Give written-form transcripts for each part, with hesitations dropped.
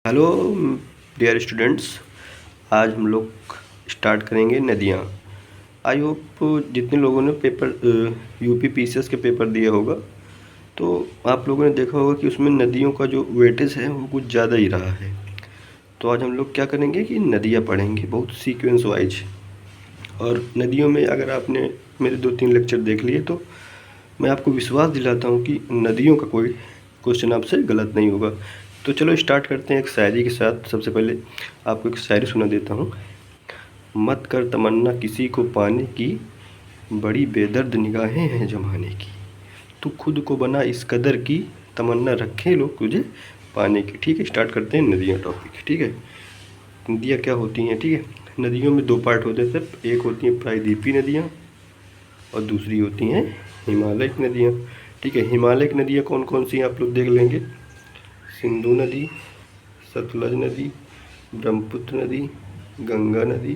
Hello dear students, आज हम लोग स्टार्ट करेंगे नदियाँ। आई होप जितने लोगों ने पेपर यूपी पीसीएस के पेपर दिया होगा तो आप लोगों ने देखा होगा कि उसमें नदियों का जो वेटेज है वो कुछ ज़्यादा ही रहा है। तो आज हम लोग क्या करेंगे कि नदियाँ पढ़ेंगे बहुत सीक्वेंस वाइज। और नदियों में अगर आपने मेरे 2-3 लेक्चर देख लिए तो मैं आपको विश्वास दिलाता हूँ कि नदियों का कोई क्वेश्चन आपसे गलत नहीं होगा। तो चलो स्टार्ट करते हैं एक शायरी के साथ। सबसे पहले आपको एक शायरी सुना देता हूँ। मत कर तमन्ना किसी को पाने की, बड़ी बेदर्द निगाहें हैं ज़माने की। तू खुद को बना इस कदर की, तमन्ना रखे लोग तुझे पाने की। ठीक है, स्टार्ट करते हैं नदियाँ टॉपिक। ठीक है, नदियाँ क्या होती हैं? ठीक है, नदियों में दो पार्ट होते हैं सर। एक होती हैं प्रायद्वीपीय नदियाँ और दूसरी होती हैं हिमालयिक नदियाँ। ठीक है, हिमालयिक नदियाँ कौन कौन सी हैं आप लोग देख लेंगे। सिंधु नदी, सतलज नदी, ब्रह्मपुत्र नदी, गंगा नदी,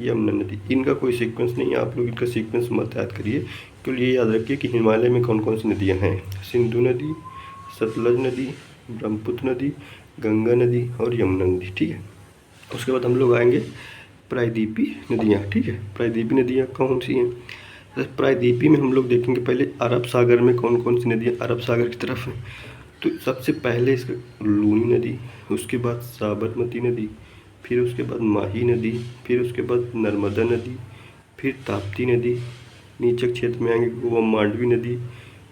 यमुना नदी। इनका कोई सीक्वेंस नहीं है, आप लोग इनका सीक्वेंस मत याद करिए। केवल ये याद रखिए कि हिमालय में कौन कौन सी नदियाँ हैं। सिंधु नदी, सतलज नदी, ब्रह्मपुत्र नदी, गंगा नदी और यमुना नदी। ठीक है, उसके बाद हम लोग आएंगे प्रायद्वीपीय नदियाँ। ठीक है, प्रायद्वीपीय नदियाँ कौन सी हैं? प्रायद्वीपीय में हम लोग देखेंगे पहले अरब सागर में कौन कौन सी नदियाँ अरब सागर की तरफ हैं। तो सबसे पहले इसका लूनी नदी, उसके बाद साबरमती नदी, फिर उसके बाद माही नदी, फिर उसके बाद नर्मदा नदी, फिर ताप्ती नदी, नीचे क्षेत्र में आएंगे गोवा मांडवी नदी,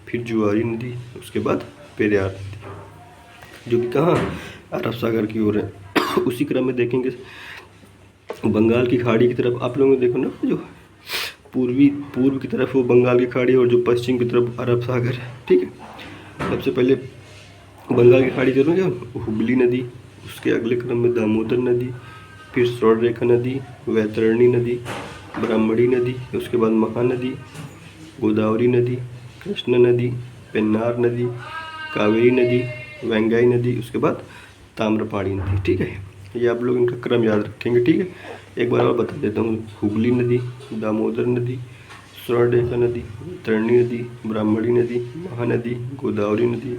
फिर जुआरी नदी, उसके बाद पेरियार नदी, जो कि कहाँ अरब सागर की ओर है। उसी क्रम में देखेंगे बंगाल की खाड़ी की तरफ। आप लोगों ने देखो ना, जो पूर्व की तरफ वो बंगाल की खाड़ी और जो पश्चिम की तरफ अरब सागर है। ठीक है, सबसे पहले बंगाल की खाड़ी करूँ क्या, हुगली नदी, उसके अगले क्रम में दामोदर नदी, फिर स्वर्णरेखा नदी, वैतरणी नदी, ब्राह्मणी नदी, उसके बाद महानदी, गोदावरी नदी, कृष्णा नदी, पेन्नार नदी, कावेरी नदी, वेंगाई नदी, उसके बाद ताम्रपाणी नदी। ठीक है, ये आप लोग इनका क्रम याद रखेंगे। ठीक है, एक बार और बता देता हूँ। हुगली नदी, दामोदर नदी, स्वर्णरेखा नदी, वैतरणी नदी, ब्राह्मणी नदी, महानदी, गोदावरी नदी,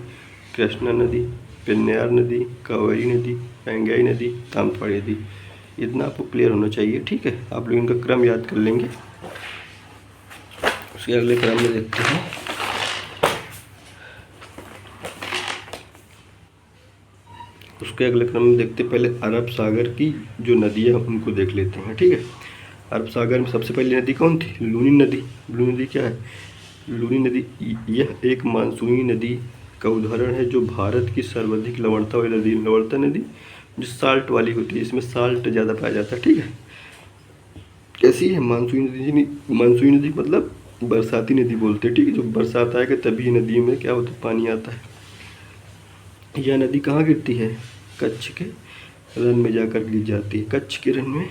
कृष्णा नदी, पेन्नार नदी, कावेरी नदी, वेंगाई नदी, ताम्रपाणी नदी। इतना आपको क्लियर होना चाहिए। ठीक है, आप लोग इनका क्रम याद कर लेंगे। उसके अगले क्रम में देखते हैं। उसके अगले क्रम में देखते पहले अरब सागर की जो नदियाँ उनको देख लेते हैं। ठीक है, अरब सागर में सबसे पहली नदी कौन थी? लूनी नदी। लूनी नदी क्या है? लूनी नदी यह एक मानसूनी नदी का उदाहरण है जो भारत की सर्वाधिक लवणता वाली नदी। लवणता नदी जो साल्ट वाली होती है, इसमें साल्ट ज़्यादा पाया जाता है। ठीक है, कैसी है मानसूनी नदी? मानसूनी नदी मतलब बरसाती नदी बोलते हैं। ठीक है, जो बरसात आएगा तभी नदी में क्या होता है, पानी आता है। यह नदी कहाँ गिरती है? कच्छ के रण में जाकर गिर जाती है। कच्छ के रण में,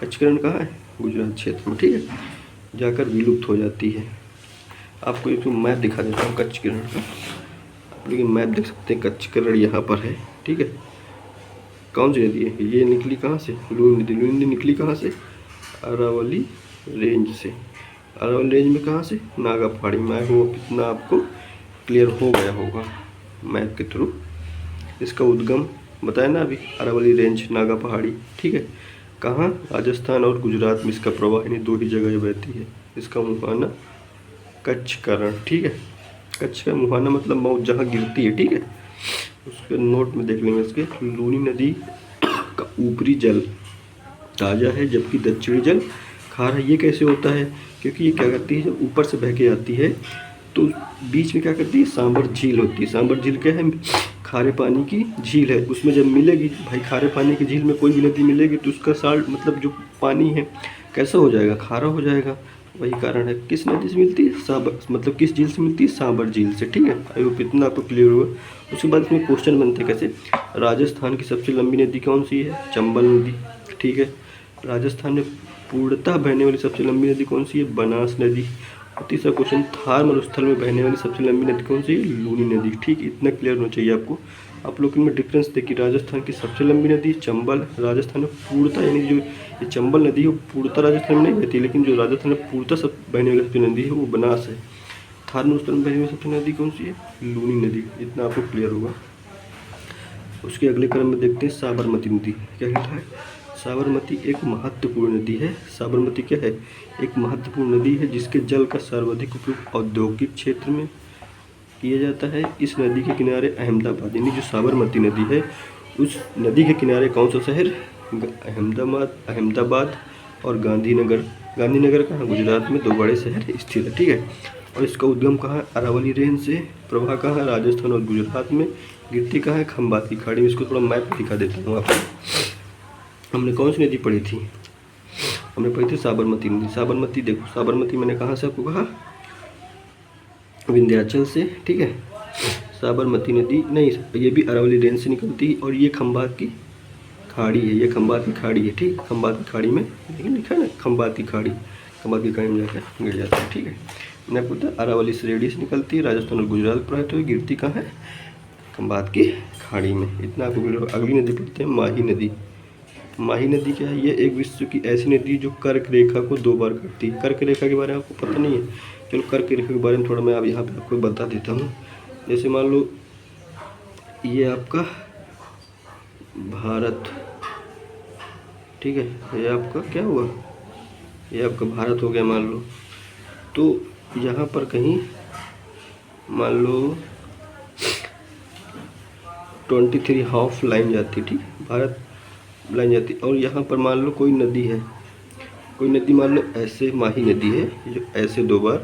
कच्छ के रण कहाँ है? गुजरात क्षेत्र में। ठीक है, जाकर विलुप्त हो जाती है। आपको एक मैप दिखा देता हूँ कच्छ के रण का। लेकिन मैप देख सकते हैं, कच्छ का रण यहाँ पर है। ठीक है, कौन सी नदी है ये? निकली कहाँ से? लूनी नदी। लूनी नदी निकली कहाँ से? अरावली रेंज से। अरावली रेंज में कहाँ से? नागा पहाड़ी में। आया हुआ कितना आपको क्लियर हो गया होगा मैप के थ्रू। इसका उद्गम बताया ना अभी, अरावली रेंज, नागा पहाड़ी। ठीक है, कहाँ? राजस्थान और गुजरात में इसका प्रवाह, यानी दो ही जगह बहती है। इसका मुहाना कच्छ का रण। ठीक है, कच्छ का मुहाना मतलब मऊ जहाँ गिरती है। ठीक है, उसके नोट में देख लेंगे। इसके लूनी नदी का ऊपरी जल ताज़ा है जबकि दक्षिणी जल खारा। ये कैसे होता है? क्योंकि ये क्या करती है, जब ऊपर से बह के आती है तो बीच में क्या करती है, सांबर झील होती है। सांबर झील क्या है? खारे पानी की झील है। उसमें जब मिलेगी भाई, खारे पानी की झील में कोई भी नदी मिलेगी तो उसका साल्ट मतलब जो पानी है कैसा हो जाएगा, खारा हो जाएगा। वही कारण है। किस नदी से मिलती है? सांबर, मतलब किस झील से मिलती है? सांबर झील से। ठीक है, आई होप इतना आपको क्लियर हुआ। उसके बाद इसमें क्वेश्चन बनते हैं कैसे। राजस्थान की सबसे लंबी नदी कौन सी है? चंबल नदी। ठीक है, राजस्थान में पूर्णतः बहने वाली सबसे लंबी नदी कौन सी है? बनास नदी। और तीसरा क्वेश्चन, थार मरुस्थल में बहने वाली सबसे लंबी नदी कौन सी है? लूनी नदी। ठीक, इतना क्लियर होना चाहिए आपको। आप लोग इनमें डिफरेंस देखिए। राजस्थान की सबसे लंबी नदी चंबल, राजस्थान में पूर्णतः, यानी जो ये चंबल नदी है वो पूर्णतः राजस्थान में नहीं बहती, लेकिन जो राजस्थान में पूर्णतः सब बहने वाली सबसे नदी है वो बनास है। थार मरुस्थल में बहने वाली सबसे नदी कौन सी है? लूनी नदी। इतना आपको क्लियर होगा। उसके अगले क्रम में देखते हैं साबरमती नदी। क्या कहता है? साबरमती एक महत्वपूर्ण नदी है। साबरमती क्या है? एक महत्वपूर्ण नदी है जिसके जल का सर्वाधिक उपयोग औद्योगिक क्षेत्र में किया जाता है। इस नदी के किनारे अहमदाबाद, यानी जो साबरमती नदी है उस नदी के किनारे कौन सा शहर? अहमदाबाद और गांधीनगर। गांधीनगर कहाँ? गुजरात में, 2 बड़े शहर स्थित है। ठीक है। और इसका उद्गम कहाँ? अरावली रेंज से। प्रवाह कहाँ है? राजस्थान और गुजरात में। गिरती कहाँ है? खंबात की खाड़ी में। इसको थोड़ा मैप दिखा देता हूँ आपको। हमने कौन सी नदी पढ़ी थी? हमने पढ़ी थी साबरमती नदी। साबरमती देखो, साबरमती मैंने कहाँ से आपको कहा? विंध्याचल से। ठीक है। साबरमती नदी नहीं, ये भी अरावली रेंज से निकलती है और ये खंबात की खाड़ी है। ये खंबात की खाड़ी है। ठीक, खंबात की खाड़ी में लिखा है ना, खंबात की खाड़ी। खंबात की खाड़ी में जाकर गिर जाती है। ठीक है। मैंने आपको बताया अरावली श्रेणी से निकलती है, राजस्थान और गुजरात पर रहते हुए गिरती कहाँ है? खंबात की खाड़ी में। इतना आपको। अगली नदी पढ़ते हैं माही नदी। माही नदी क्या है? ये एक विश्व की ऐसी नदी जो कर्क रेखा को 2 बार काटती है। कर्क रेखा के बारे में आपको पता नहीं है? चलो कर्क रेखा के बारे में थोड़ा मैं अब यहाँ पे आपको बता देता हूँ। जैसे मान लो ये आपका भारत, ठीक है, ये आपका क्या हुआ? ये आपका भारत हो गया मान लो। तो यहाँ पर कहीं मान लो 23 हाफ लाइन जाती है। ठीक, भारत लाइन जाती है। और यहाँ पर मान लो कोई नदी है, कोई नदी मान लो ऐसे माही नदी है जो ऐसे 2 बार,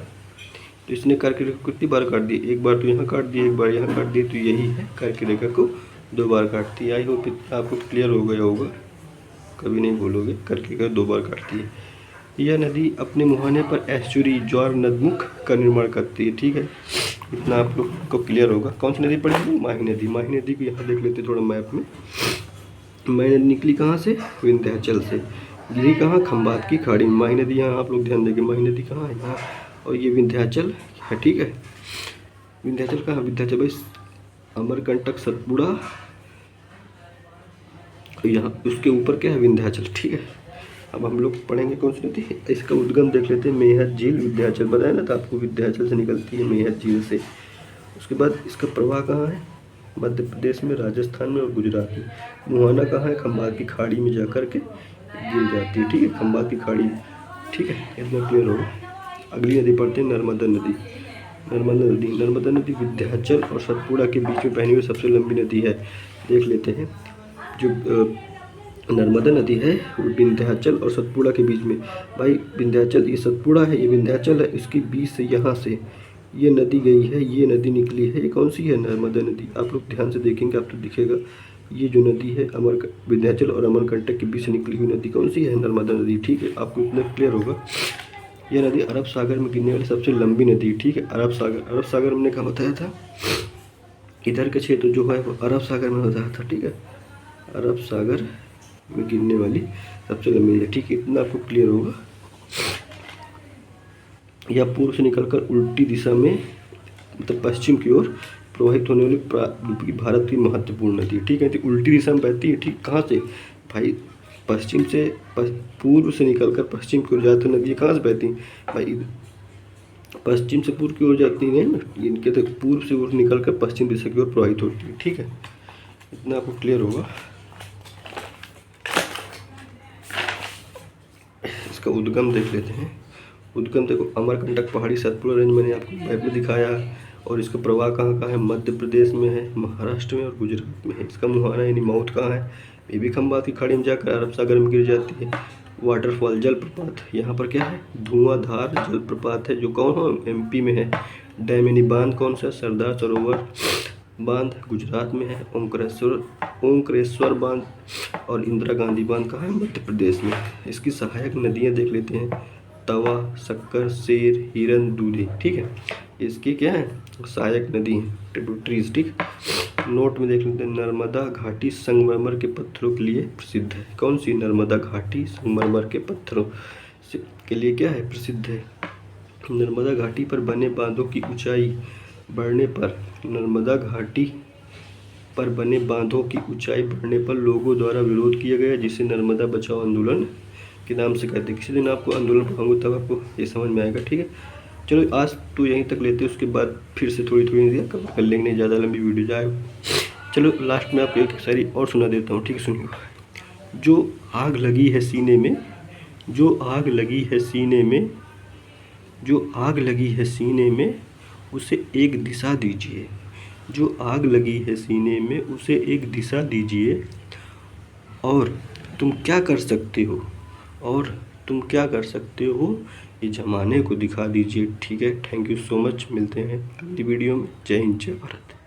तो इसने कर्क रेखा को कितनी बार काट दी? 1 बार तो यहाँ काट दी, 1 बार यहाँ काट दी। तो यही है कर्क रेखा को 2 बार काटती है। आई होप आपको क्लियर हो गया होगा, कभी नहीं भूलोगे। कर्क रेखा 2 बार काटती है। यह नदी अपने मुहाने पर एस्चुरी, ज्वार नदमुख का निर्माण करती है। ठीक है, इतना आप लोग को क्लियर होगा। कौन सी नदी पड़ेगी? माही नदी। माही नदी को यहाँ देख लेते थोड़ा मैप में। माही नदी निकली कहाँ से? विंध्याचल से। गिरी कहाँ? खंबात की खाड़ी में। माही नदी यहाँ आप लोग ध्यान देंगे, माही नदी कहाँ है? यहाँ। और ये विंध्याचल है। ठीक है, विंध्याचल कहाँ? विंध्याचल भाई अमरकंटक, सतपुड़ा, यहाँ उसके ऊपर क्या है? विंध्याचल। ठीक है। अब हम लोग पढ़ेंगे कौन सी नदी? इसका उद्गम देख लेते हैं। मेहर झील विंध्याचल, बताया ना था आपको, विंध्याचल से निकलती है, मेहर झील से। उसके बाद इसका प्रवाह कहाँ है? मध्य प्रदेश में, राजस्थान में और गुजरात में। मुहाना कहाँ है? खंबात की खाड़ी में जाकर के गिर जाती है। ठीक है, खंबात की खाड़ी। ठीक है, इतना क्लियर होगा। अगली नदी पढ़ते हैं नर्मदा नदी। नर्मदा नदी। नर्मदा नदी विंध्याचल और सतपुड़ा के बीच में बहनी हुई सबसे लंबी नदी है। देख लेते हैं। जो नर्मदा नदी है वो विंध्याचल और सतपुड़ा के बीच में। भाई विंध्याचल, ये सतपुड़ा है, ये विंध्याचल है, इसके बीच से यहाँ से ये नदी गई है, ये नदी निकली है। ये कौन सी है? नर्मदा नदी। आप लोग ध्यान से देखेंगे आपको दिखेगा, ये जो नदी है विंध्याचल और अमरकंटक के बीच से निकली हुई नदी कौन सी है? नर्मदा नदी। ठीक है, आपको इतना क्लियर होगा। यह नदी अरब सागर में गिरने वाली सबसे लंबी नदी। ठीक है, अरब सागर। अरब सागर हमने क्या बताया था? इधर का क्षेत्र जो है वो अरब सागर में बताया था। ठीक है, अरब सागर में गिरने वाली सबसे लंबी है। ठीक है, इतना आपको क्लियर होगा। या पूर्व से निकलकर उल्टी दिशा में, मतलब पश्चिम की ओर प्रवाहित होने वाली भारत की महत्वपूर्ण नदी। ठीक है, तो उल्टी दिशा में बहती है। ठीक, कहाँ से भाई? पश्चिम से, पूर्व से निकलकर पश्चिम की ओर जाती नदी कहाँ से बहती भाई? पश्चिम से पूर्व की ओर जाती है ना, इनके तो पूर्व से ओर निकलकर पश्चिम दिशा की ओर प्रवाहित होती है। ठीक है, इतना आपको क्लियर होगा। इसका उद्गम देख लेते हैं। उद्गम देखो, अमरकंटक पहाड़ी, सतपुड़ा रेंज मैंने आपको मैप में दिखाया। और इसका प्रवाह कहाँ कहाँ है? मध्य प्रदेश में है, महाराष्ट्र में और गुजरात में है। इसका मुहाना यानी माउथ कहाँ है? ये भी खंबात की खाड़ी में जाकर अरब सागर में गिर जाती है। वाटरफॉल, जलप्रपात, यहाँ पर क्या है? धुआंधार जलप्रपात है, जो कौन है? MP में है। डैम यानी बांध कौन सा? सरदार सरोवर बांध गुजरात में है। ओंकारेश्वर बांध और इंदिरा गांधी बांध कहाँ है? मध्य प्रदेश में। इसकी सहायक नदियाँ देख लेते हैं। तवा, शक्कर, शेर, हिरन, दूधे। ठीक है, इसकी क्या है? सहायक नदी है, ट्रिब्यूटरीज। ठीक, नोट में देख लेते हैं। नर्मदा घाटी संगमरमर के पत्थरों के लिए प्रसिद्ध है। कौन सी? नर्मदा घाटी संगमरमर के पत्थरों के लिए क्या है? प्रसिद्ध है। नर्मदा घाटी पर बने बांधों की ऊंचाई बढ़ने पर, नर्मदा घाटी पर बने बांधों की ऊंचाई बढ़ने पर लोगों द्वारा विरोध किया गया, जिसे नर्मदा बचाओ आंदोलन के नाम से कहते हैं। किसी दिन आपको आंदोलन पढ़ाऊंगा तब आपको ये समझ में आएगा। ठीक है, चलो आज तो यहीं तक लेते हैं, उसके बाद फिर से थोड़ी थोड़ी कवर कर लेंगे, ज़्यादा लंबी वीडियो जाए चलो लास्ट में आपको एक शायरी और सुना देता हूँ, ठीक है, सुनिए। जो आग लगी है सीने में, जो आग लगी है सीने में, जो आग लगी है सीने में, उसे एक दिशा दीजिए। जो आग लगी है सीने में, उसे एक दिशा दीजिए। और तुम क्या कर सकते हो, और तुम क्या कर सकते हो, ये ज़माने को दिखा दीजिए। ठीक है, थैंक यू सो मच, मिलते हैं अगली वीडियो में। जय हिंद, जय भारत।